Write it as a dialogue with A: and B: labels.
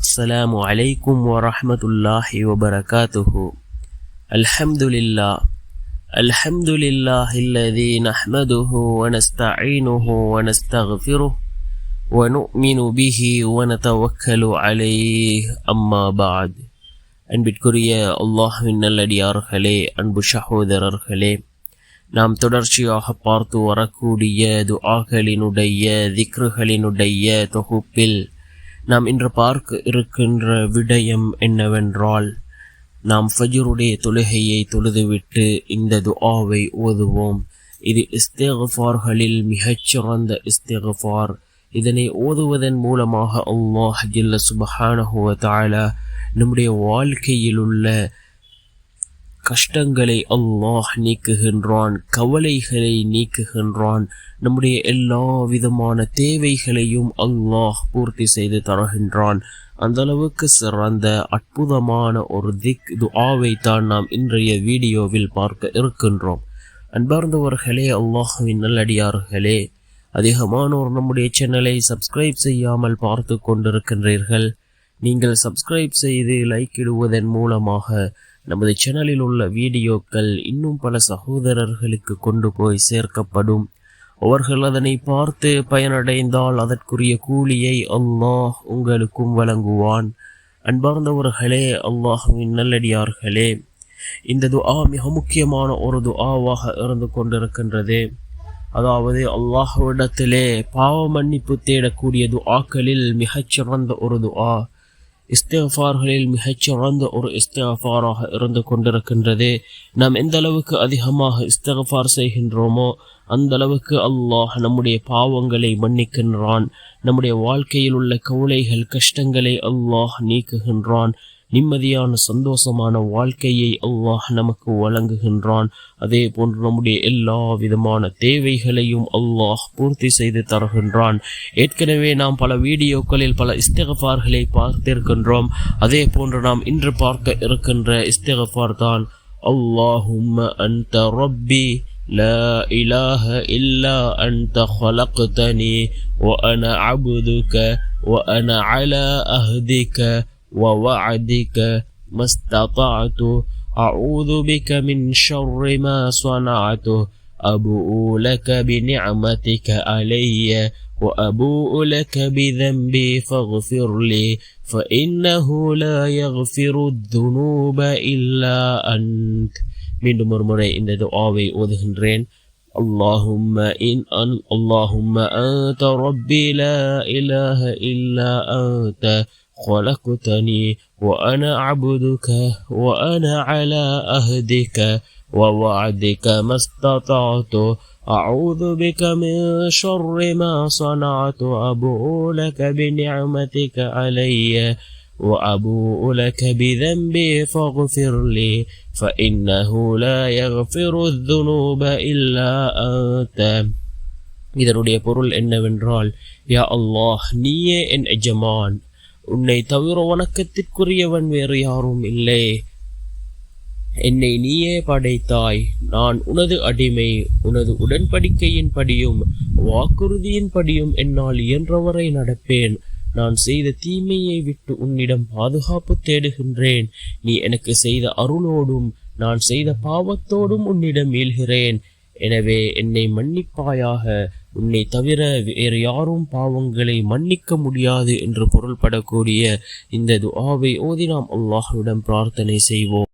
A: السلام عليكم ورحمة الله وبركاته. الحمد لله الذي نحمده ونستعينه ونستغفره ونؤمن به ونتوكل عليه أما بعد. அன்பிற்குரிய அல்லாஹ்வின் நல்லடியார்களே, அன்பு சகோதரர்களே, நாம் தொடர்ச்சியாக பார்த்து வரக்கூடிய துஆகளினுடைய திக்ருகளினுடைய தொகுப்பில் நாம் இன்று பார்க்க இருக்கின்ற விடயம் என்னவென்றால், நாம் ஃபஜ்ருடைய தொழுகையை தொழுதுவிட்டு இந்த துஆவை ஓதுவோம். இது இஸ்திக்ஃபார்களில் மிகச்சிறந்த இஸ்திக்ஃபார். இதனை ஓதுவதன் மூலமாக அல்லாஹ் ஜல்ல சுப்ஹானஹு வ தஆலா நம்முடைய வாழ்க்கையில் உள்ள கஷ்டங்களை அல்லாஹ் நீக்குகின்றான், கவலைகளை நீக்குகின்றான், நம்முடைய எல்லா விதமான தேவைகளையும் அல்லாஹ் பூர்த்தி செய்து தருகின்றான். அந்த அளவுக்கு சிறந்த அற்புதமான ஒரு துஆவை தான் நாம் இன்றைய வீடியோவில் பார்க்க இருக்கின்றோம். அன்பார்ந்தவர்களே, அல்லாஹ்வின் நல்லடியார்களே, அதிகமானோர் நம்முடைய சேனலை சப்ஸ்கிரைப் செய்யாமல் பார்த்து கொண்டிருக்கின்றீர்கள். நீங்கள் சப்ஸ்கிரைப் செய்து லைக் இடுவதன் மூலமாக நமது சேனலில் உள்ள வீடியோக்கள் இன்னும் பல சகோதரர்களுக்கு கொண்டு போய் சேர்க்கப்படும். அவர்கள் அதனை பார்த்து பயனடைந்தால் அதற்குரிய கூலியை அல்லாஹ் உங்களுக்கும் வழங்குவான். அன்பார்ந்தவர்களே, அல்லாஹ்வின் நல்லடியார்களே, இந்த துஆ மிக முக்கியமான ஒரு துஆவாக இருந்து கொண்டிருக்கின்றது. அதாவது அல்லாஹ்விடத்திலே பாவ மன்னிப்பு தேடக்கூடிய துஆக்களில் மிகச்சிறந்த ஒரு துஆ, இஸ்திக்ஃபார்களில் மிகச்சிறந்த ஒரு இஸ்திக்ஃபாராக இருந்து கொண்டிருக்கின்றது. நாம் எந்த அளவுக்கு அதிகமாக இஸ்திக்ஃபார் செய்கின்றோமோ அந்த அளவுக்கு அல்லாஹ் நம்முடைய பாவங்களை மன்னிக்கின்றான், நம்முடைய வாழ்க்கையில் உள்ள கவலைகள் கஷ்டங்களை அல்லாஹ் நீக்குகின்றான், நிம்மதியான சந்தோஷமான வாழ்க்கையை அல்லாஹ் நமக்கு வழங்குகின்றான். அதே போன்று நம்முடைய எல்லா விதமான தேவைகளையும் அல்லாஹ் பூர்த்தி செய்து தருகின்றான். ஏற்கனவே நாம் பல வீடியோக்களில் பல இஸ்திக்ஃபார்களை பார்த்திருக்கின்றோம். அதே போன்று நாம் இன்று பார்க்க இருக்கின்ற இஸ்திக்ஃபார் தான் அல்லாஹும்ம அன்த ரப்பி லா இலாஹ இல்லா அன்த خلقتني وأنا عبدك وأنا على أهدك ووعدك ما استطعت أعوذ بك من شر ما صنعت أبوء لك بنعمتك علي وأبوء لك بذنبي فاغفر لي فإنه لا يغفر الذنوب إلا أنت. மீண்டும் ஒரு முறை இந்த துஆவை ஓதுகின்றேன். اللهم أنت ربي لا إله إلا أنت خلقتني وأنا عبدك وأنا على أهدك ووعدك ما استطعت أعوذ بك من شر ما صنعت أبوء لك بنعمتك علي وأبوء لك بذنبي فاغفر لي فإنه لا يغفر الذنوب إلا أنت. இதனுடைய பொருள் என்னவென்றால், யா அல்லாஹ், நீயே என் எஜமான், உன்னை தவிர வணக்கத்திற்குரியவன் வேறு யாரும் இல்லை. என்னை நீயே படைத்தாய், நான் உனது அடிமை. உனது உடன்படிக்கையின் படியும் வாக்குறுதியின் படியும் என்னால் இயன்றவரை நடப்பேன். நான் செய்த தீமையை விட்டு உன்னிடம் பாதுகாப்பு தேடுகின்றேன். நீ எனக்கு செய்த அருளோடும் நான் செய்த பாவத்தோடும் உன்னிடம் மீள்கிறேன். எனவே என்னை மன்னிப்பாயாக. உன்னை தவிர வேறு யாரும் பாவங்களை மன்னிக்க முடியாது என்று பொருள்படக்கூடிய இந்த துஆவை ஓதி நாம் அல்லாஹ்விடம் பிரார்த்தனை செய்வோம்.